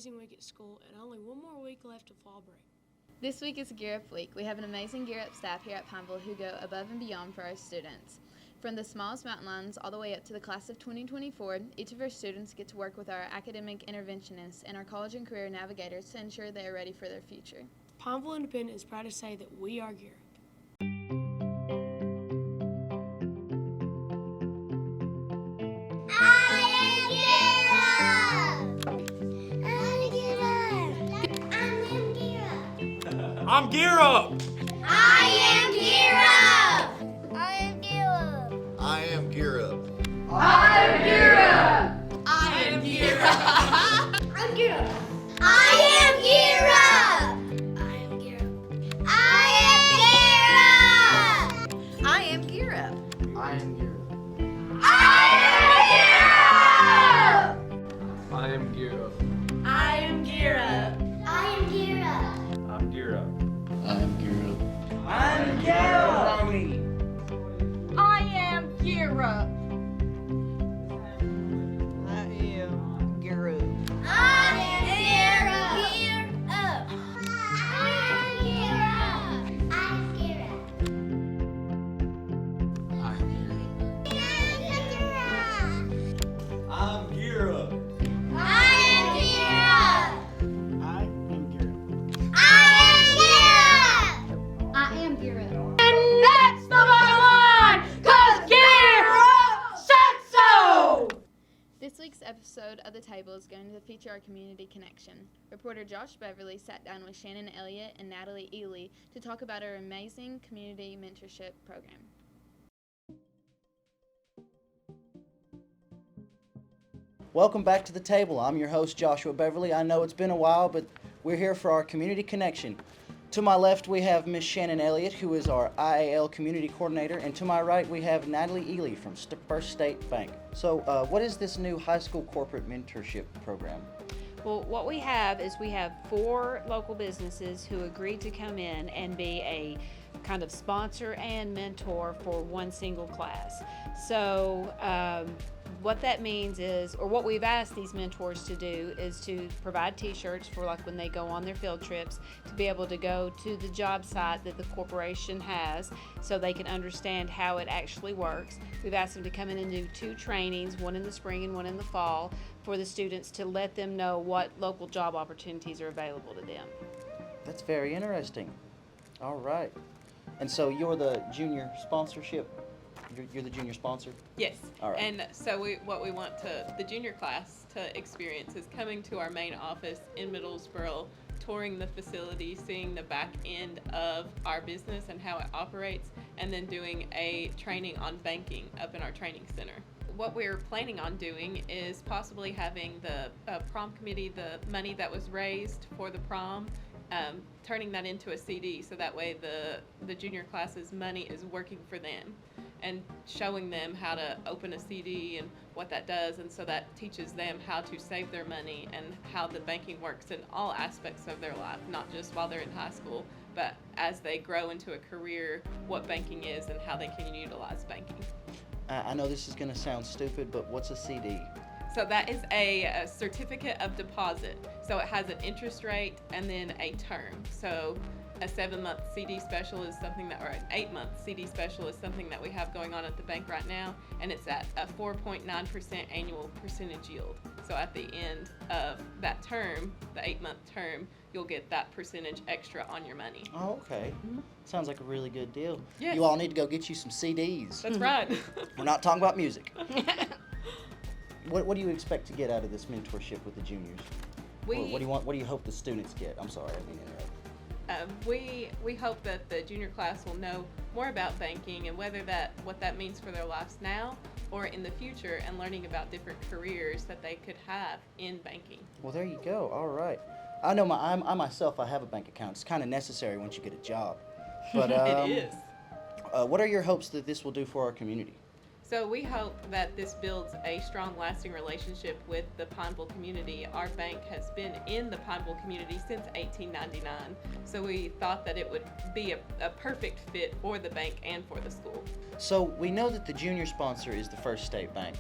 amazing week at school and only one more week left of fall break. This week is Gear Up Week. We have an amazing Gear Up staff here at Pineville who go above and beyond for our students. From the smallest mountain lions all the way up to the class of 2024, each of our students get to work with our academic interventionists and our college and career navigators to ensure they are ready for their future. Pineville Independent is proud to say that we are Gear Up. I'm Gear Up! I am Gear Up! I am Gear Up! I am Gear Up. I am Gear Up! I am Gear Up! I'm Gear Up! I am Gear Up! I am Gear Up! I am Gear Up! I am Gear Up. I am Gear Up! I am Gear Up. I am Gear Up! I'm Gear Up. I am Gear Up. I'm Gear Up. I am Gear Up. I am Gear Up. I am Gear Up! I am Gear Up! I am Gear Up! I am Gear Up. I'm Gear Up. I am Gear Up! I am Gear Up. I am Gear Up! And that's the bottom line, 'cause Gear Up said so! This week's episode of The Table is going to feature our community connection. Reporter Josh Beverly sat down with Shannon Elliott and Natalie Ely to talk about our amazing community mentorship program. Welcome back to The Table. I'm your host, Joshua Beverly. I know it's been a while, but we're here for our community connection. To my left, we have Miss Shannon Elliott, who is our IAL community coordinator, and to my right, we have Natalie Ely from First State Bank. So, what is this new high school corporate mentorship program? Well, what we have is we have 4 local businesses who agreed to come in and be a kind of sponsor and mentor for one single class. So what that means is, or what we've asked these mentors to do, is to provide t-shirts for like when they go on their field trips, to be able to go to the job site that the corporation has so they can understand how it actually works. We've asked them to come in and do 2 trainings, one in the spring and one in the fall, for the students to let them know what local job opportunities are available to them. That's very interesting. All right. And so you're the junior sponsorship? You're the junior sponsor? Yes. All right. And so what we want the junior class to experience is coming to our main office in Middlesboro, touring the facility, seeing the back end of our business and how it operates, and then doing a training on banking up in our training center. What we're planning on doing is possibly having the prom committee, the money that was raised for the prom, turning that into a CD, so that way the junior class's money is working for them, and showing them how to open a CD and what that does, and so that teaches them how to save their money and how the banking works in all aspects of their life, not just while they're in high school, but as they grow into a career, what banking is and how they can utilize banking. I know this is going to sound stupid, but what's a CD? So that is a certificate of deposit. So it has an interest rate and then a term. So a 7-month CD special is something that, or an 8-month CD special is something that we have going on at the bank right now, and it's at a 4.9% annual percentage yield. So at the end of that term, the 8-month term, you'll get that percentage extra on your money. Oh, okay. Sounds like a really good deal. Yes. You all need to go get you some CDs. That's right. We're not talking about music. What do you expect to get out of this mentorship with the juniors? What do you hope the students get? I'm sorry, I didn't interrupt. We hope that the junior class will know more about banking and what that means for their lives now or in the future, and learning about different careers that they could have in banking. Well, there you go. All right. I know I myself have a bank account. It's kind of necessary once you get a job. But It is. What are your hopes that this will do for our community? So we hope that this builds a strong, lasting relationship with the Pineville community. Our bank has been in the Pineville community since 1899, so we thought that it would be a perfect fit for the bank and for the school. So we know that the junior sponsor is the First State Bank.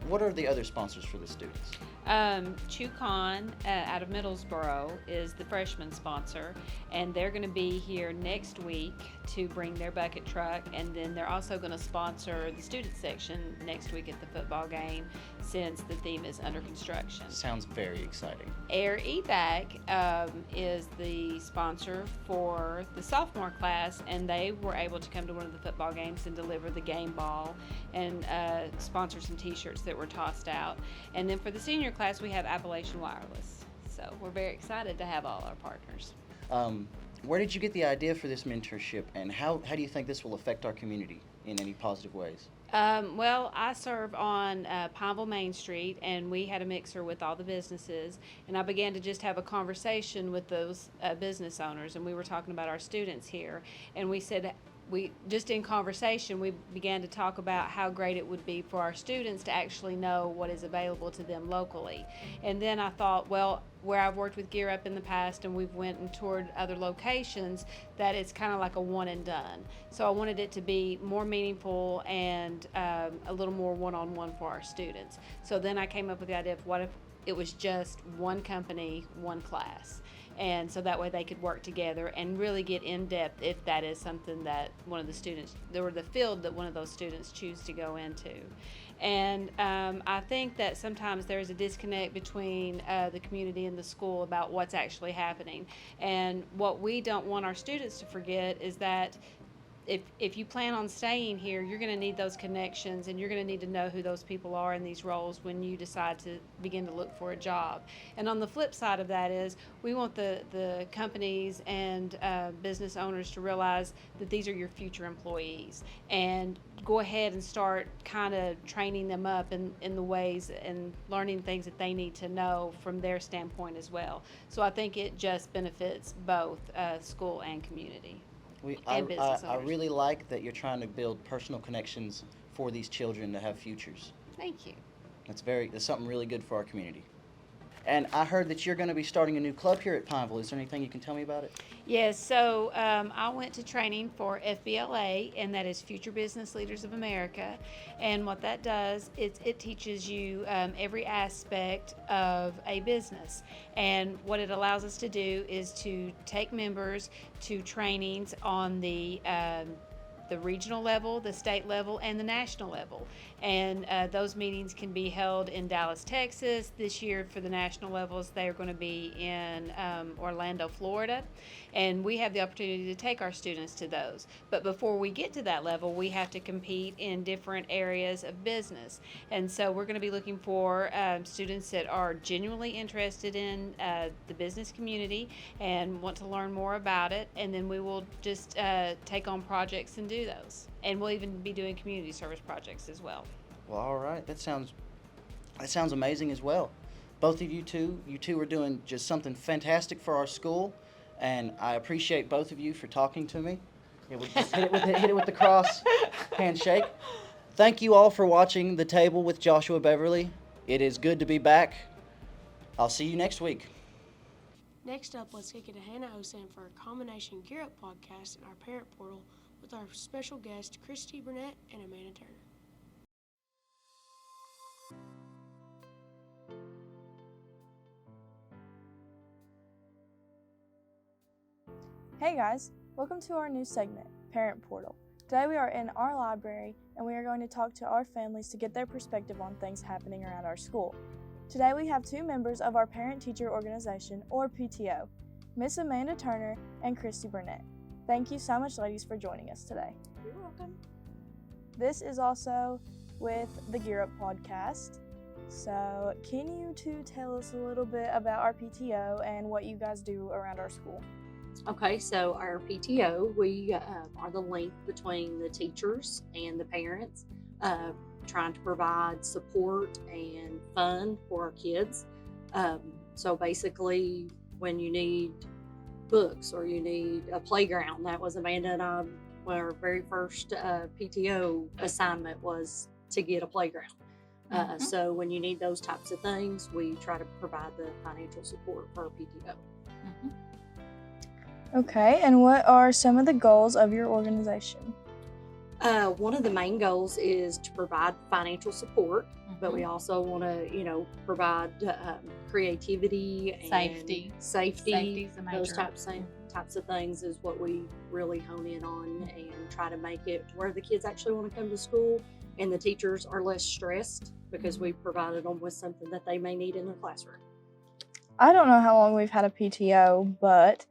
What are the other sponsors for the students? ChewCon out of Middlesboro is the freshman sponsor, and they're going to be here next week to bring their bucket truck, and then they're also going to sponsor the student section next week at the football game, since the theme is under construction. Sounds very exciting. Air Evac is the sponsor for the sophomore class, and they were able to come to one of the football games and deliver the game ball and sponsor some t-shirts that were tossed out. And then for the senior class, we have Appalachian Wireless. So we're very excited to have all our partners. Where did you get the idea for this mentorship, and how do you think this will affect our community in any positive ways? Well, I serve on Pineville Main Street, and we had a mixer with all the businesses, and I began to just have a conversation with those business owners, and we were talking about our students here, and we said, just in conversation, we began to talk about how great it would be for our students to actually know what is available to them locally. And then I thought, well, where I've worked with Gear Up in the past and we've went and toured other locations, that it's kind of like a one and done. So I wanted it to be more meaningful and a little more one-on-one for our students. So then I came up with the idea of what if it was just one company, one class. And so that way they could work together and really get in depth if that is something that one of the students, or the field that one of those students choose to go into. And I think that sometimes there's a disconnect between the community and the school about what's actually happening. And what we don't want our students to forget is that if you plan on staying here, you're going to need those connections, and you're going to need to know who those people are in these roles when you decide to begin to look for a job. And on the flip side of that is we want the companies and business owners to realize that these are your future employees, and go ahead and start kind of training them up in the ways and learning things that they need to know from their standpoint as well. So I think it just benefits both school and community. I really like that you're trying to build personal connections for these children to have futures. Thank you. That's something really good for our community. And I heard that you're going to be starting a new club here at Pineville. Is there anything you can tell me about it? Yes, so I went to training for FBLA, and that is Future Business Leaders of America. And what that does is it teaches you every aspect of a business. And what it allows us to do is to take members to trainings on the regional level, the state level, and the national level. And those meetings can be held in Dallas, Texas. This year for the national levels, they are going to be in Orlando, Florida. And we have the opportunity to take our students to those. But before we get to that level, we have to compete in different areas of business. And so we're going to be looking for students that are genuinely interested in the business community and want to learn more about it. And then we will just take on projects and do those. And we'll even be doing community service projects as well. Well, all right. That sounds amazing as well. Both of you two are doing just something fantastic for our school, and I appreciate both of you for talking to me. Hit it with the cross handshake. Thank you all for watching The Table with Joshua Beverly. It is good to be back. I'll see you next week. Next up, let's kick it to Hannah Osan for a combination Gear Up podcast and our parent portal with our special guests, Christy Burnett and Amanda Turner. Hey guys, welcome to our new segment, Parent Portal. Today we are in our library and we are going to talk to our families to get their perspective on things happening around our school. Today we have two members of our parent-teacher organization, or PTO, Miss Amanda Turner and Christy Burnett. Thank you so much, ladies, for joining us today. You're welcome. This is also with the Gear Up podcast. So can you two tell us a little bit about our PTO and what you guys do around our school? Okay, so our PTO, we are the link between the teachers and the parents, trying to provide support and fun for our kids. So basically, when you need books or you need a playground, that was Amanda and I, our very first PTO assignment was to get a playground. So when you need those types of things, we try to provide the financial support for our PTO. Okay, and what are some of the goals of your organization? One of the main goals is to provide financial support, but we also want to, provide creativity and Safety. Safety's a those major. types of things is what we really hone in on and try to make it to where the kids actually want to come to school and the teachers are less stressed because we provided them with something that they may need in their classroom. I don't know how long we've had a PTO, but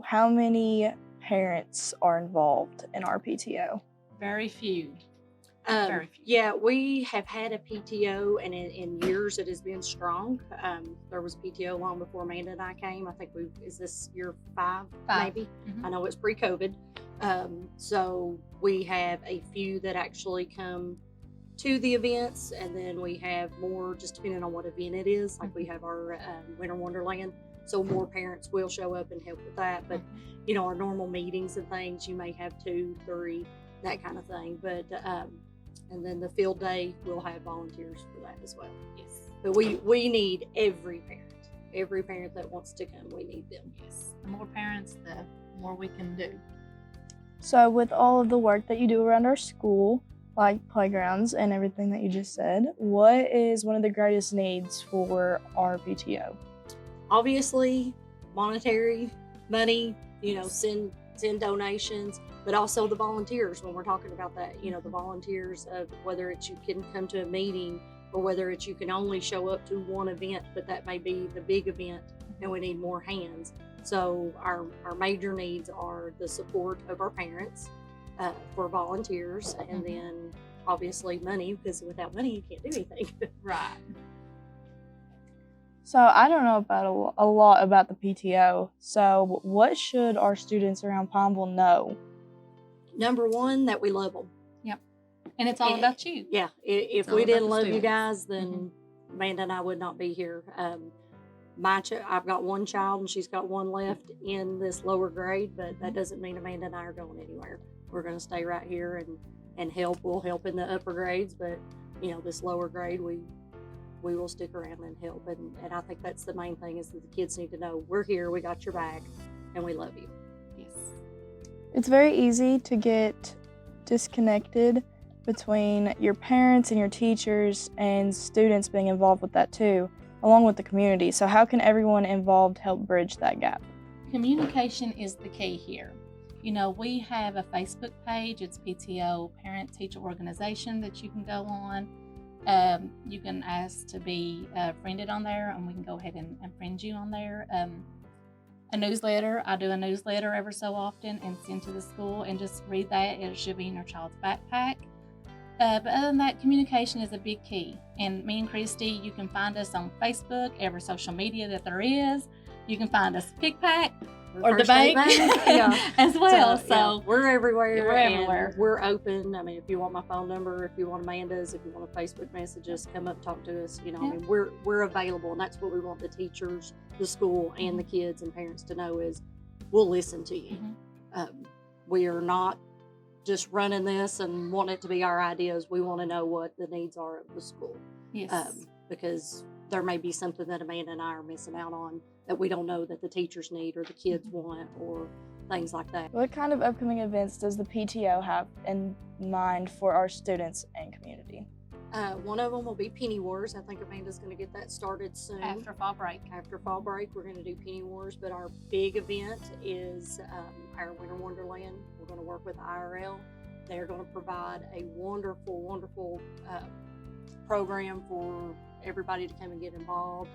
how many parents are involved in our PTO? Very few. Very few. Yeah, we have had a PTO, and in years it has been strong. There was PTO long before Amanda and I came. I think is this year 5. Maybe? I know it's pre-COVID. So we have a few that actually come to the events, and then we have more just depending on what event it is. Like we have our Winter Wonderland, so more parents will show up and help with that. But our normal meetings and things, you may have 2, 3, that kind of thing. But and then the field day, we'll have volunteers for that as well. Yes. But we need every parent that wants to come. We need them. Yes. The more parents, the more we can do. So with all of the work that you do around our school, like playgrounds and everything that you just said, what is one of the greatest needs for our PTO? Obviously, monetary, money, send donations, but also the volunteers when we're talking about that, the volunteers of whether it's you can come to a meeting or whether it's you can only show up to one event, but that may be the big event and we need more hands. So our major needs are the support of our parents for volunteers, and then obviously money, because without money you can't do anything. Right. So I don't know about a lot about the PTO. So what should our students around Pineville know? Number one, that we love them. Yep. And it's all about you. Yeah. If we didn't love you guys, then Amanda and I would not be here. I've got one child and she's got one left in this lower grade, but that doesn't mean Amanda and I are going anywhere. We're going to stay right here and help. We'll help in the upper grades, but this lower grade, we will stick around and help. And I think that's the main thing is that the kids need to know we're here, we got your back, and we love you. Yes. It's very easy to get disconnected between your parents and your teachers and students being involved with that too, along with the community. So how can everyone involved help bridge that gap? Communication is the key here. We have a Facebook page. It's PTO Parent Teacher Organization that you can go on. You can ask to be friended on there, and we can go ahead and friend you on there. A newsletter. I do a newsletter every so often and send to the school, and just read that. It should be in your child's backpack. But other than that, communication is a big key. And me and Christy, you can find us on Facebook, every social media that there is. You can find us PicPack or the bank as well. So we're everywhere. We're everywhere. We're open. I mean, if you want my phone number, if you want Amanda's, if you want a Facebook message, just come up and talk to us. I mean, we're available, and that's what we want the teachers, the school, and the kids and parents to know is we'll listen to you. We are not just running this and want it to be our ideas. We want to know what the needs are of the school. Yes. Because there may be something that Amanda and I are missing out on that we don't know that the teachers need or the kids want or things like that. What kind of upcoming events does the PTO have in mind for our students and community? One of them will be Penny Wars. I think Amanda's going to get that started soon. After fall break. After fall break, we're going to do Penny Wars, but our big event is our Winter Wonderland. We're going to work with IRL. They're going to provide a wonderful, wonderful program for everybody to come and get involved,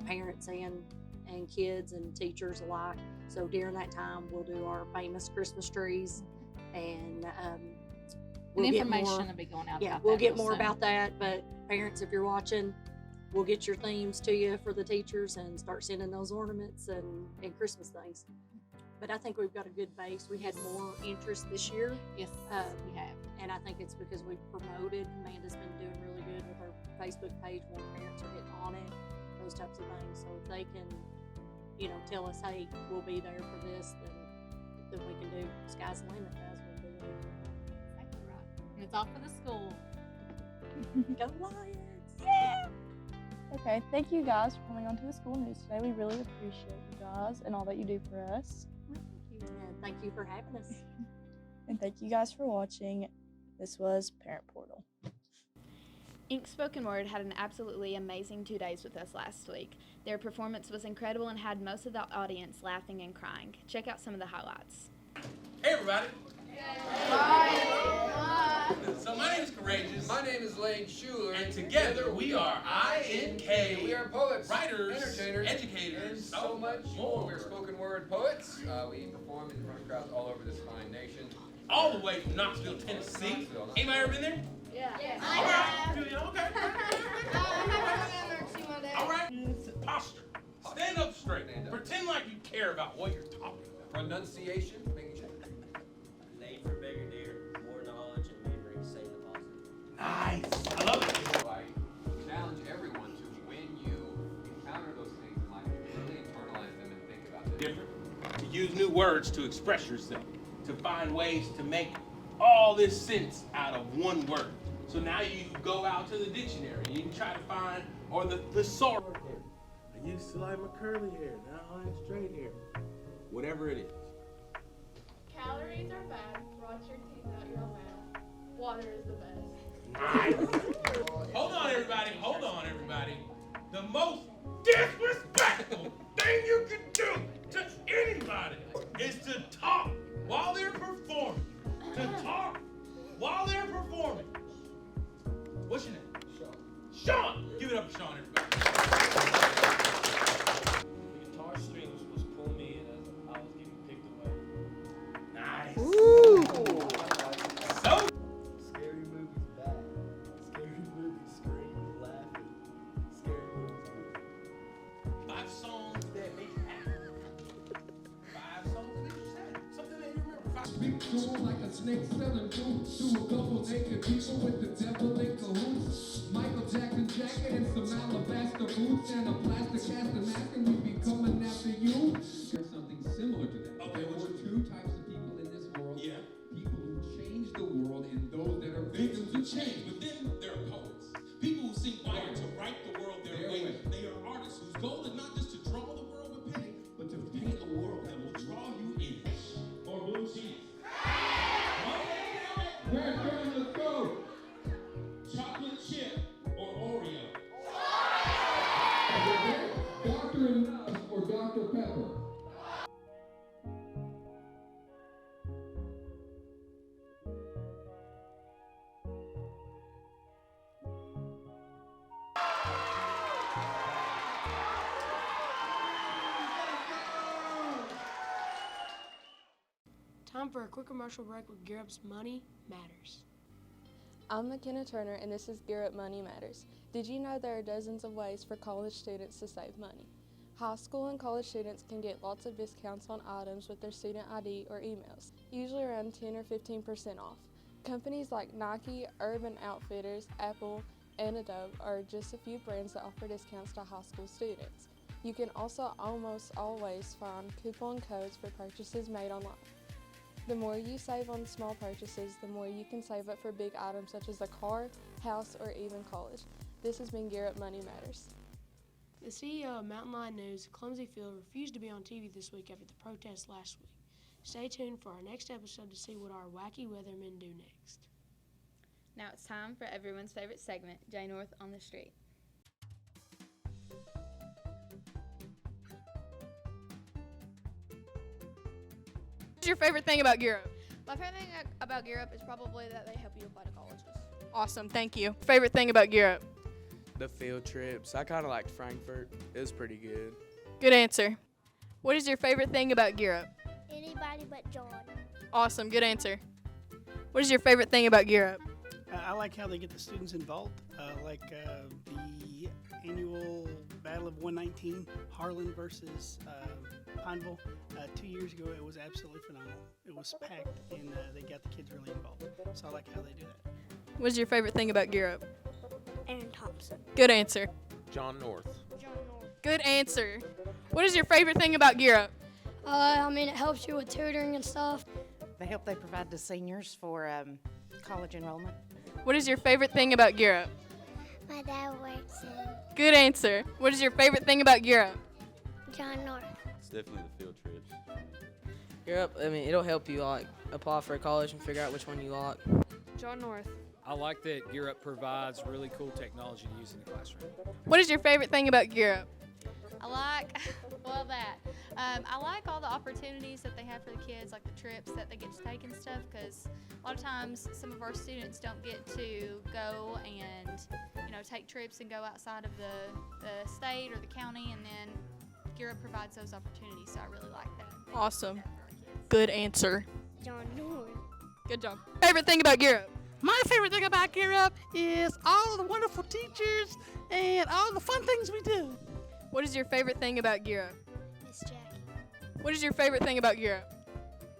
parents and kids and teachers alike. So during that time, we'll do our famous Christmas trees, and information will be going out. Yeah, we'll get more about that. But parents, if you're watching, we'll get your themes to you for the teachers and start sending those ornaments and Christmas things. But I think we've got a good base. We had more interest this year. Yes, we have. And I think it's because we've promoted. Amanda's been doing really good with our Facebook page. More parents are getting on it, those types of things. So if they can, tell us, hey, we'll be there for this, then we can do sky's the limit, guys. We'll do it. Exactly right. And it's all for the school. Go Lions! Yeah! Okay, thank you guys for coming on to the school news today. We really appreciate you guys and all that you do for us. Thank you for having us. And thank you guys for watching. This was Parent Portal. Ink Spoken Word had an absolutely amazing 2 days with us last week. Their performance was incredible and had most of the audience laughing and crying. Check out some of the highlights. Hey everybody! So my name is Courageous. My name is Lane Schuler. And together we are INK. We are poets, writers, entertainers, educators, and so much more. We're spoken word poets. We perform in front of crowds all over this fine nation. All the way from Knoxville, Tennessee. Anybody ever been there? Yeah. Okay. All right. Posture. Stand up straight. Pretend like you care about what you're talking about. Pronunciation. Making sure. Need for bigger deer, more knowledge and memory to say the positive. Nice. I love it. I challenge everyone to, when you encounter those things in life, really internalize them and think about them. Different. To use new words to express yourself. To find ways to make all this sense out of one word. So now you go out to the dictionary and you try to find, or the thesaurus. I used to like my curly hair, now I like straight hair. Whatever it is. Calories are bad. Rot your teeth out your mouth. Water is the best. Nice. Hold on, everybody. The most disrespectful thing you can do to anybody is to talk while they're performing. What's your name? Sean. Give it up for Sean, everybody. The guitar string was supposed to pull me in as I was getting picked away. Nice. Woo! So. Scary movies bad. Scary movies screaming, laughing. Scary movies good. 5 songs that make you happy. 5 songs that make you sad. Something that you remember. 5 Big tool like a snake selling food to a couple naked people with the devil in cahoots. Michael Jackson jacket and some alabaster boots and a plastic cast of mask and we be coming after you. There's something similar to that. Okay, there were 2 types of people in this world. Yeah. People who change the world and those that are victims of change. But then there are poets. People who seek fire to write the world their way. They are artists whose goal is not just to draw the world with pen, but to paint a world that will draw you in. Or blue cheese. Let's go. Chocolate chip or Oreo. Dr. Enough or Dr. Pepper? Time for a quick commercial break with Gear Up's Money Matters. I'm McKenna Turner, and this is Gear Up Money Matters. Did you know there are dozens of ways for college students to save money? High school and college students can get lots of discounts on items with their student ID or emails, usually around 10 or 15% off. Companies like Nike, Urban Outfitters, Apple, and Adobe are just a few brands that offer discounts to high school students. You can also almost always find coupon codes for purchases made online. The more you save on small purchases, the more you can save up for big items such as a car, house, or even college. This has been Gear Up Money Matters. The CEO of Mountain Lion News, Clumsy Phil, refused to be on TV this week after the protest last week. Stay tuned for our next episode to see what our wacky weathermen do next. Now it's time for everyone's favorite segment, Jay North on the Street. What's your favorite thing about Gear Up? My favorite thing about Gear Up is probably that they help you apply to colleges. Awesome, thank you. Favorite thing about Gear Up? The field trips. I kind of liked Frankfurt. It was pretty good. Good answer. What is your favorite thing about Gear Up? Anybody but John. Awesome, good answer. What is your favorite thing about Gear Up? I like how they get the students involved, like the annual Battle of 119, Harlan versus Pineville. 2 years ago, it was absolutely phenomenal. It was packed, and they got the kids really involved. So I like how they do that. What is your favorite thing about Gear Up? Aaron Thompson. Good answer. John North. Good answer. What is your favorite thing about Gear Up? I mean, it helps you with tutoring and stuff. The help they provide to seniors for college enrollment. What is your favorite thing about Gear Up? My dad works in Good answer. What is your favorite thing about Gear Up? John North. It's definitely the field trips. Gear Up, I mean, it'll help you like apply for a college and figure out which one you like. John North. I like that Gear Up provides really cool technology to use in the classroom. What is your favorite thing about Gear Up? I like, I like all the opportunities that they have for the kids, like the trips that they get to take and stuff, because a lot of times some of our students don't get to go and, take trips and go outside of the state or the county, and then Gear Up provides those opportunities, so I really like that. Awesome. Good answer. John North. Good job. Favorite thing about Gear Up? My favorite thing about Gear Up is all the wonderful teachers and all the fun things we do. What is your favorite thing about Gear Up? Miss Jackie. What is your favorite thing about Gear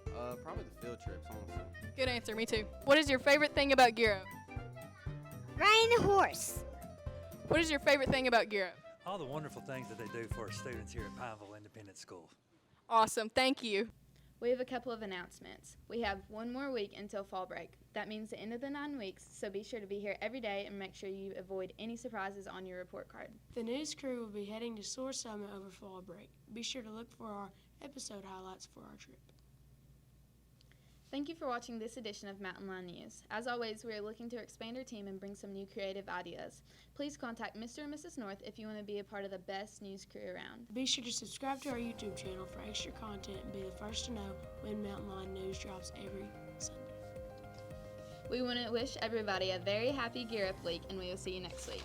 Up? Probably the field trips, honestly. Good answer, me too. What is your favorite thing about Gear Up? Riding the horse. What is your favorite thing about Gear Up? All the wonderful things that they do for our students here at Pineville Independent School. Awesome, thank you. We have a couple of announcements. We have one more week until fall break. That means the end of the 9 weeks, so be sure to be here every day and make sure you avoid any surprises on your report card. The news crew will be heading to Source Summit over fall break. Be sure to look for our episode highlights for our trip. Thank you for watching this edition of Mountain Line News. As always, we are looking to expand our team and bring some new creative ideas. Please contact Mr. and Mrs. North if you want to be a part of the best news crew around. Be sure to subscribe to our YouTube channel for extra content and be the first to know when Mountain Line News drops every Sunday. We want to wish everybody a very happy Gear Up week, and we will see you next week.